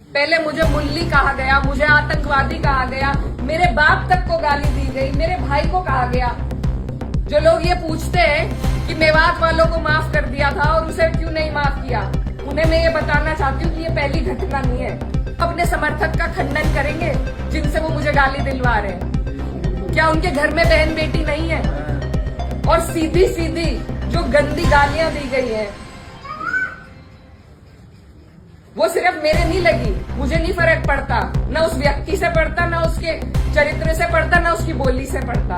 पहले मुझे मुल्ली कहा गया, मुझे आतंकवादी कहा गया, मेरे बाप तक को गाली दी गई, मेरे भाई को कहा गया। जो लोग ये पूछते हैं कि मेवात वालों को माफ कर दिया था और उसे क्यों नहीं माफ किया, उन्हें मैं ये बताना चाहती हूँ कि ये पहली घटना नहीं है। अपने समर्थक का खंडन करेंगे जिनसे वो मुझे गाली दिलवा रहे हैं। क्या उनके घर में बहन बेटी नहीं है? और सीधी सीधी जो गंदी गालियां दी गई हैं वो सिर्फ मेरे नहीं लगी, मुझे नहीं फर्क पड़ता, ना उस व्यक्ति से पड़ता, ना उसके चरित्र से पड़ता, ना उसकी बोली से पड़ता,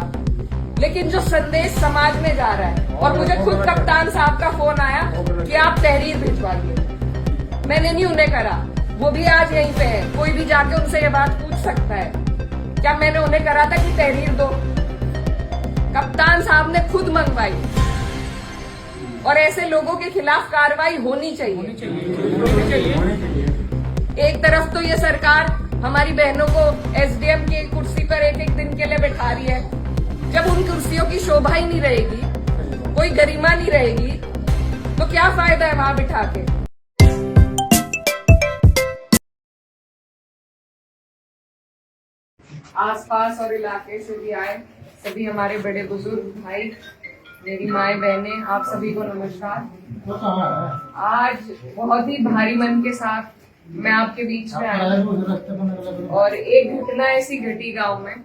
लेकिन जो संदेश समाज में जा रहा है। और मुझे खुद कप्तान साहब का फोन आया कि आप तहरीर भिजवाइए, मैंने नहीं उन्हें करा, वो भी आज यहीं पे है, कोई भी जाके उनसे ये बात पूछ सकता है। क्या मैंने उन्हें करा था कि तहरीर दो? कप्तान साहब ने खुद मंगवाई। और ऐसे लोगों के खिलाफ कार्रवाई होनी चाहिए। एक तरफ तो ये सरकार हमारी बहनों को एसडीएम की कुर्सी पर एक एक दिन के लिए बैठा रही है, जब उन कुर्सियों की शोभा ही नहीं रहेगी, कोई गरिमा नहीं रहेगी, तो क्या फायदा है वहां बिठा के। आसपास और इलाके से भी आए सभी हमारे बड़े बुजुर्ग भाई, मेरी माए बहनें, आप सभी को नमस्कार। आज बहुत ही भारी मन के साथ मैं आपके बीच में आई और एक घटना ऐसी घटी गांव में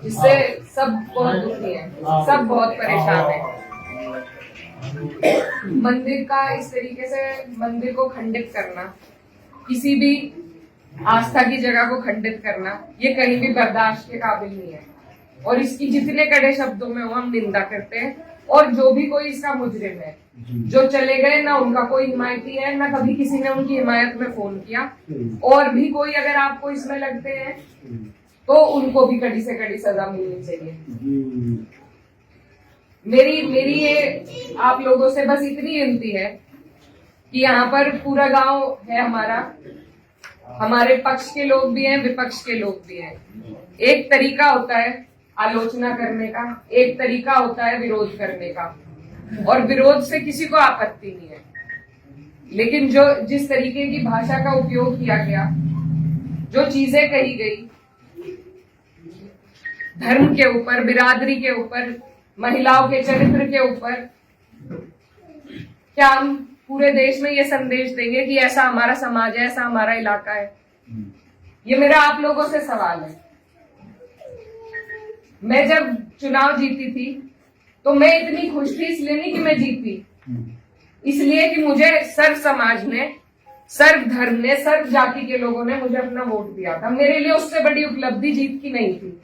जिससे सब बहुत दुखी हैं, सब बहुत परेशान हैं। मंदिर का इस तरीके से मंदिर को खंडित करना, किसी भी आस्था की जगह को खंडित करना, ये कहीं भी बर्दाश्त के काबिल नहीं है। और इसकी जितने कड़े शब्दों में हो हम निंदा करते हैं। और जो भी कोई इसका मुजरिम है, जो चले गए, ना उनका कोई हिमायती है, ना कभी किसी ने उनकी हिमायत में फोन किया। और भी कोई अगर आपको इसमें लगते हैं तो उनको भी कड़ी से कड़ी सजा मिलनी चाहिए। मेरी ये आप लोगों से बस इतनी विनती है कि यहाँ पर पूरा गांव है हमारा, हमारे पक्ष के लोग भी हैं, विपक्ष के लोग भी हैं। एक तरीका होता है आलोचना करने का, एक तरीका होता है विरोध करने का, और विरोध से किसी को आपत्ति नहीं है। लेकिन जिस तरीके की भाषा का उपयोग किया गया, जो चीजें कही गई धर्म के ऊपर, बिरादरी के ऊपर, महिलाओं के चरित्र के ऊपर, क्या हम पूरे देश में ये संदेश देंगे कि ऐसा हमारा समाज है, ऐसा हमारा इलाका है? ये मेरा आप लोगों से सवाल है। मैं जब चुनाव जीती थी तो मैं इतनी खुश थी, इसलिए नहीं कि मैं जीती, इसलिए कि मुझे सर्व समाज ने, सर्व धर्म ने, सर्व जाति के लोगों ने मुझे अपना वोट दिया था। मेरे लिए उससे बड़ी उपलब्धि जीत की नहीं थी।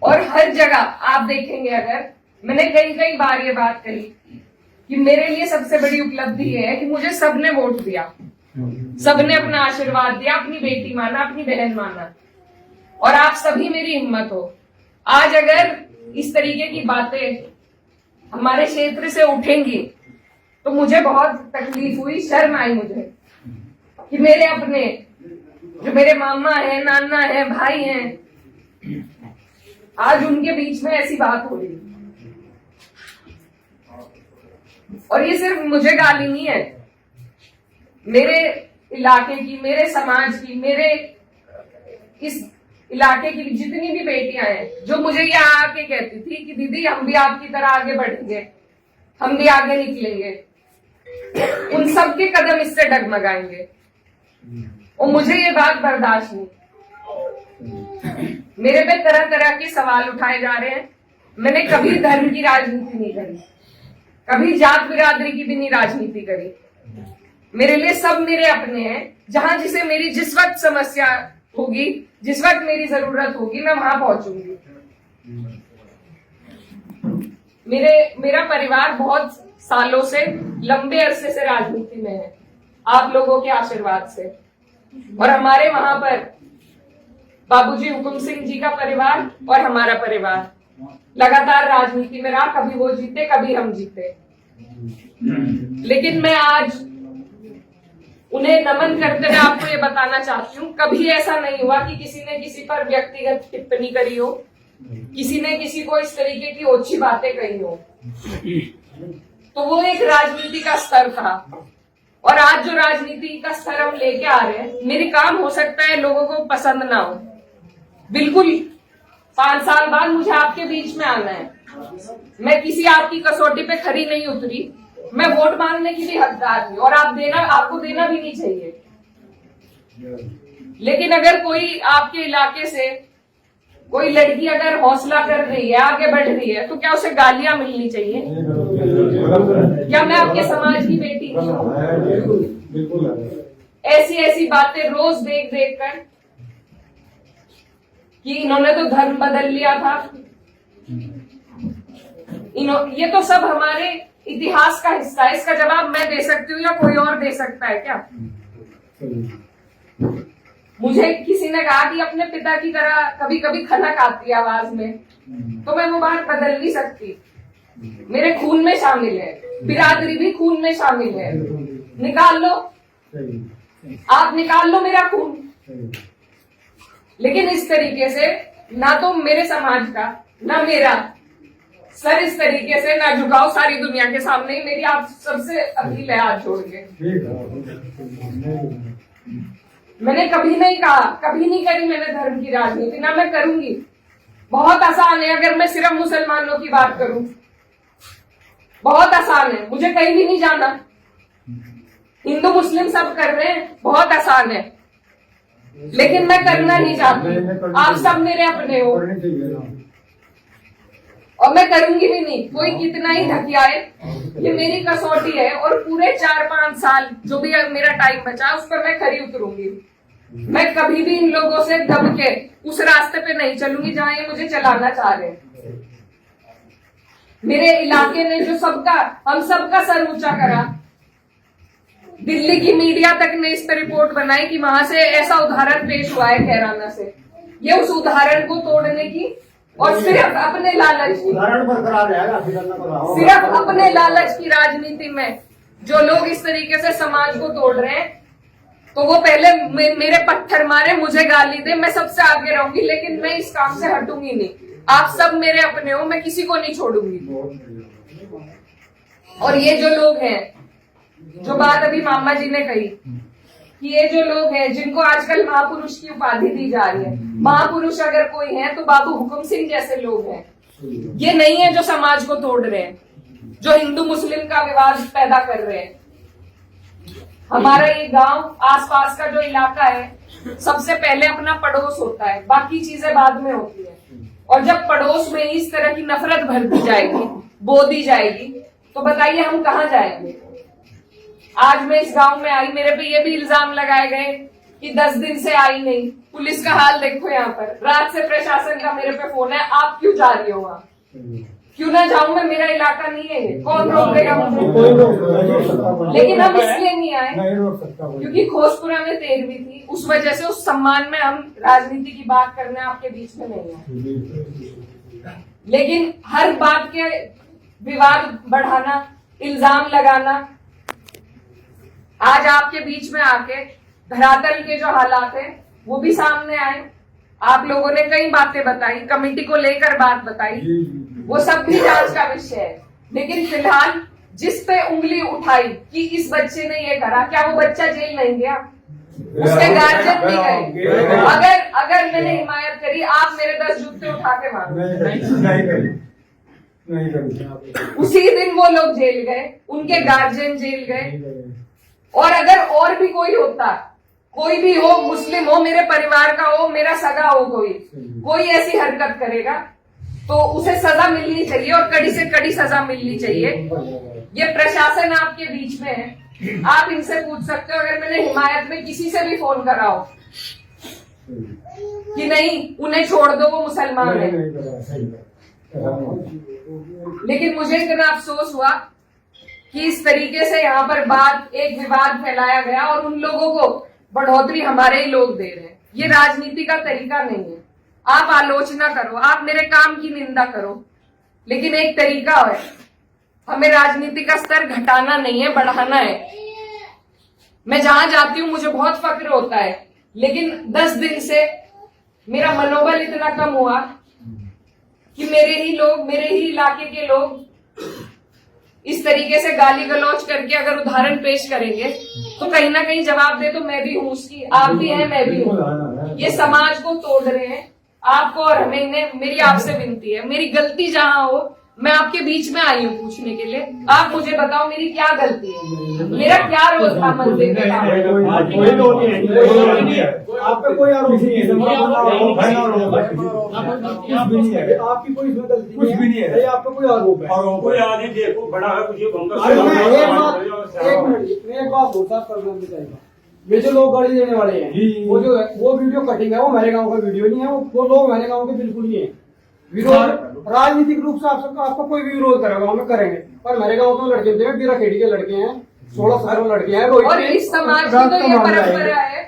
और हर जगह आप देखेंगे, अगर मैंने कई बार ये बात कही कि मेरे लिए सबसे बड़ी उपलब्धि ये है कि मुझे सबने वोट दिया, सबने अपना आशीर्वाद दिया, अपनी बेटी माना, अपनी बहन माना, और आप सभी मेरी हिम्मत हो। आज अगर इस तरीके की बातें हमारे क्षेत्र से उठेंगी तो मुझे बहुत तकलीफ हुई, शर्म आई मुझे कि मेरे अपने, जो मेरे मामा है, नाना है, भाई हैं, आज उनके बीच में ऐसी बात हो रही। और ये सिर्फ मुझे गाली नहीं है, मेरे इलाके की, मेरे समाज की, मेरे इस इलाके की जितनी भी बेटियां हैं, जो मुझे यहाँ आके कहती थी कि दीदी हम भी आपकी तरह आगे बढ़ेंगे, हम भी आगे निकलेंगे, उन सब के कदम इससे डगमगाएंगे। और मुझे ये बात बर्दाश्त नहीं। मेरे पे तरह तरह के सवाल उठाए जा रहे हैं। मैंने कभी धर्म की राजनीति नहीं करी, कभी जात बिरादरी की भी नहीं राजनीति करी। मेरे लिए सब मेरे अपने हैं। जहां जिसे मेरी जिस वक्त समस्या होगी, जिस वक्त मेरी जरूरत होगी, मैं वहां पहुंचूंगी। मेरा परिवार बहुत सालों से, लंबे अरसे से राजनीति में है, आप लोगों के आशीर्वाद से। और हमारे वहां पर बाबूजी हुकुम सिंह जी का परिवार और हमारा परिवार लगातार राजनीति में रहा। कभी वो जीते, कभी हम जीते। लेकिन मैं आज उन्हें नमन करते हुए आपको ये बताना चाहती हूँ, कभी ऐसा नहीं हुआ कि किसी ने किसी पर व्यक्तिगत टिप्पणी करी हो, किसी ने किसी को इस तरीके की ओछी बातें कही हो। तो वो एक राजनीति का स्तर था। और आज जो राजनीति का स्तर हम लेके आ रहे हैं, मेरी काम हो सकता है लोगों को पसंद ना हो, बिल्कुल 5 साल बाद मुझे आपके बीच में आना है। मैं किसी आपकी कसौटी पे खरी नहीं उतरी, मैं वोट मांगने की भी हकदार हूं और आपको देना भी नहीं चाहिए। लेकिन अगर कोई आपके इलाके से कोई लड़की अगर हौसला कर रही है, आगे बढ़ रही है, तो क्या उसे गालियां मिलनी चाहिए? क्या मैं आपके समाज की बेटी नहीं हूं? ऐसी ऐसी बातें रोज देख देख कर कि इन्होंने तो धर्म बदल लिया था, ये तो सब हमारे इतिहास का हिस्सा है। इसका जवाब मैं दे सकती हूँ या कोई और दे सकता है क्या? मुझे किसी ने कहा कि अपने पिता की तरह कभी कभी खनक आती है आवाज में, तो मैं वो बात बदल नहीं सकती। मेरे खून में शामिल है, बिरादरी भी खून में शामिल है। निकाल लो, आप निकाल लो मेरा खून। लेकिन इस तरीके से ना तो मेरे समाज का ना मेरा सर इस तरीके से ना झुकाओ सारी दुनिया के सामने ही। मेरी आप सबसे अपील है हाथ जोड़ के। मैंने कभी नहीं कहा, कभी नहीं करी मैंने धर्म की राजनीति, ना मैं करूंगी। बहुत आसान है अगर मैं सिर्फ मुसलमानों की बात करूं, बहुत आसान है, मुझे कहीं भी नहीं जाना। हिंदू मुस्लिम सब कर रहे हैं, बहुत आसान है, लेकिन मैं करना नहीं चाहती। आप सब मेरे अपने हो और मैं करूंगी भी नहीं। कोई कितना ही ढकियाए, ये मेरी कसौटी है और पूरे 4-5 साल जो भी मेरा टाइम बचा उस पर मैं खरी उतरूंगी। मैं कभी भी इन लोगों से दब के उस रास्ते पे नहीं चलूंगी जहां ये मुझे चलाना चाह रहे हैं। मेरे इलाके ने जो हम सबका सर ऊंचा करा, दिल्ली की मीडिया तक ने इस पर रिपोर्ट बनाई कि वहां से ऐसा उदाहरण पेश हुआ है कैराना से। ये उस उदाहरण को तोड़ने की और सिर्फ अपने लालच की, सिर्फ अपने लालच की राजनीति में जो लोग इस तरीके से समाज को तोड़ रहे हैं, तो वो पहले मेरे पत्थर मारे, मुझे गाली दे, मैं सबसे आगे रहूंगी, लेकिन मैं इस काम से हटूंगी नहीं। आप सब मेरे अपने हो, मैं किसी को नहीं छोड़ूंगी। और ये जो लोग हैं, जो बात अभी मामा जी ने कही कि ये जो लोग हैं जिनको आजकल महापुरुष की उपाधि दी जा रही है, महापुरुष अगर कोई है तो बाबू हुकुम सिंह जैसे लोग हैं। ये नहीं है जो समाज को तोड़ रहे हैं, जो हिंदू मुस्लिम का विवाद पैदा कर रहे हैं। हमारा ये गांव, आसपास का जो इलाका है, सबसे पहले अपना पड़ोस होता है, बाकी चीजें बाद में होती है। और जब पड़ोस में इस तरह की नफरत भर दी जाएगी, बो दी जाएगी, तो बताइए हम कहाँ जाएंगे? आज मैं इस गांव में आई, मेरे पे ये भी इल्जाम लगाए गए कि 10 दिन से आई नहीं। पुलिस का हाल देखो यहाँ पर, रात से प्रशासन का मेरे पे फोन है, आप क्यों जा रही हो वहाँ? क्यों ना जाऊं मैं? मेरा इलाका नहीं है ये, कौन रोक देगा मुझे? लेकिन हम इसलिए नहीं आए क्योंकि खोसपुरा में 13वीं थी, उस वजह से उस सम्मान में हम राजनीति की बात करने आपके बीच में नहीं आए। लेकिन हर बात के विवाद बढ़ाना, इल्जाम लगाना, आज आपके बीच में आके धरातल के जो हालात है वो भी सामने आए। आप लोगों ने कई बातें बताई, कमेटी को लेकर बात बताई, वो सब भी जांच का विषय है। लेकिन फिलहाल जिस पे उंगली उठाई कि इस बच्चे ने ये करा, क्या वो बच्चा जेल नहीं गया? उसके गार्जियन भी गए। अगर मैंने हिमायत करी, आप मेरे 10 जूते उठा के मारो। उसी दिन वो लोग जेल गए, उनके गार्जियन जेल गए। और अगर और भी कोई होता, कोई भी हो, मुस्लिम हो, मेरे परिवार का हो, मेरा सगा हो, कोई ऐसी हरकत करेगा तो उसे सजा मिलनी चाहिए और कड़ी से कड़ी सजा मिलनी चाहिए। ये प्रशासन आपके बीच में है, आप इनसे पूछ सकते हो। अगर मैंने हिमायत में किसी से भी फोन करा हो कि नहीं उन्हें छोड़ दो, वो मुसलमान है, लेकिन मुझे इतना अफसोस हुआ कि इस तरीके से यहाँ पर एक विवाद फैलाया गया और उन लोगों को बढ़ोतरी हमारे ही लोग दे रहे हैं। ये राजनीति का तरीका नहीं है। आप आलोचना करो, आप मेरे काम की निंदा करो, लेकिन एक तरीका है, हमें राजनीति का स्तर घटाना नहीं है, बढ़ाना है। मैं जहां जाती हूँ मुझे बहुत फक्र होता है, लेकिन 10 दिन से मेरा मनोबल इतना कम हुआ कि मेरे ही लोग, मेरे ही इलाके के लोग इस तरीके से गाली गलौज करके अगर उदाहरण पेश करेंगे तो कहीं ना कहीं जवाब दे तो मैं भी हूं उसकी, आप भी हैं, मैं भी हूं। ये समाज को तोड़ रहे हैं आपको और हमें। इन्हें मेरी आपसे विनती है, मेरी गलती जहां हो मैं आपके बीच में आई हूँ पूछने के लिए। आप मुझे बताओ मेरी क्या गलती है, मेरा क्या रोल था मंदिर में काम? आप पे कोई आरोप नहीं है, आपकी कोई इसमें गलती कुछ भी नहीं है, आप पे कोई आरोप है। कोई आदमी देखो बड़ा है कुछ मैं एक बात बोलता प्रोग्राम जाएगा, ये जो लोग गाड़ी देने वाले हैं वो जो है वो वीडियो कटिंग है, वो मेरे गांव का वीडियो नहीं है, वो लोग मेरे गांव के बिल्कुल नहीं है। विरोध राजनीतिक रूप से आपको कोई भी विरोध करेगा गाँव में करेंगे, पर मेरे गांव के लड़के थे, बीरा खेड़ी के लड़के हैं, 16 साल लड़के हैं। और इस समाज की तो ये परंपरा है,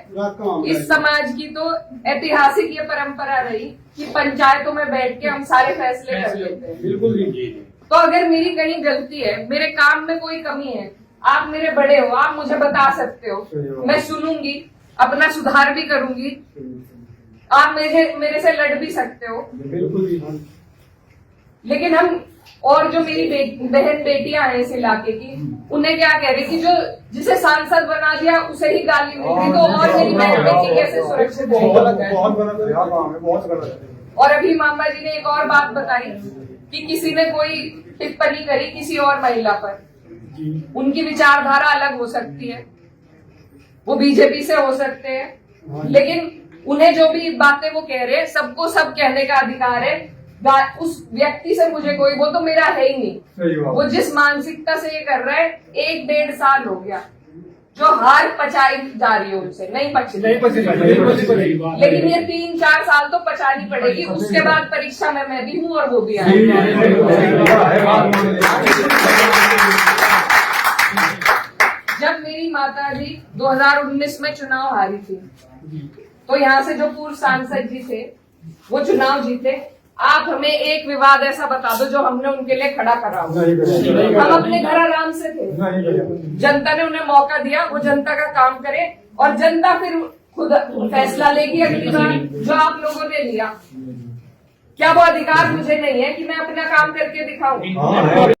इस समाज की तो ऐतिहासिक ये परंपरा रही कि पंचायतों में बैठ के हम सारे फैसले कर लेते हैं। बिल्कुल। तो अगर मेरी कहीं गलती है, मेरे काम में कोई कमी है, आप मेरे बड़े हो, आप मुझे बता सकते हो, मैं सुनूंगी, अपना सुधार भी करूंगी। आप मेरे से लड़ भी सकते हो, लेकिन हम और जो मेरी बहन बेटियां हैं इस इलाके की, उन्हें क्या कह रही कि जो जिसे सांसद बना दिया उसे ही गाली मिल रही, तो और मेरी बहन बेटी कैसे सुरक्षित रहेगी? और अभी मामा जी ने एक और बात बताई कि किसी ने कोई टिप्पणी करी किसी और महिला पर, उनकी विचारधारा अलग हो सकती है, वो बीजेपी से हो सकते हैं, लेकिन उन्हें जो भी बातें वो कह रहे हैं सबको सब कहने का अधिकार है। उस व्यक्ति से मुझे कोई, वो तो मेरा है ही नहीं, वो जिस मानसिकता से ये कर रहा है, 1-1.5 साल हो गया जो हार पचाई जा रही है उनसे, नहीं पची, लेकिन ये 3-4 साल तो पचानी पड़ेगी। उसके बाद परीक्षा में मैं भी हूँ और वो भी आएगी। जब मेरी माता जी 2019 में चुनाव हारी थी, तो यहाँ से जो पूर्व सांसद जी थे वो चुनाव जीते। आप हमें एक विवाद ऐसा बता दो जो हमने उनके लिए खड़ा करा हो। हम अपने घर आराम से थे, जनता ने उन्हें मौका दिया, वो जनता का काम करे और जनता फिर खुद फैसला लेगी अगली बार, जो आप लोगों ने लिया। क्या वो अधिकार मुझे नहीं है कि मैं अपना काम करके दिखाऊं?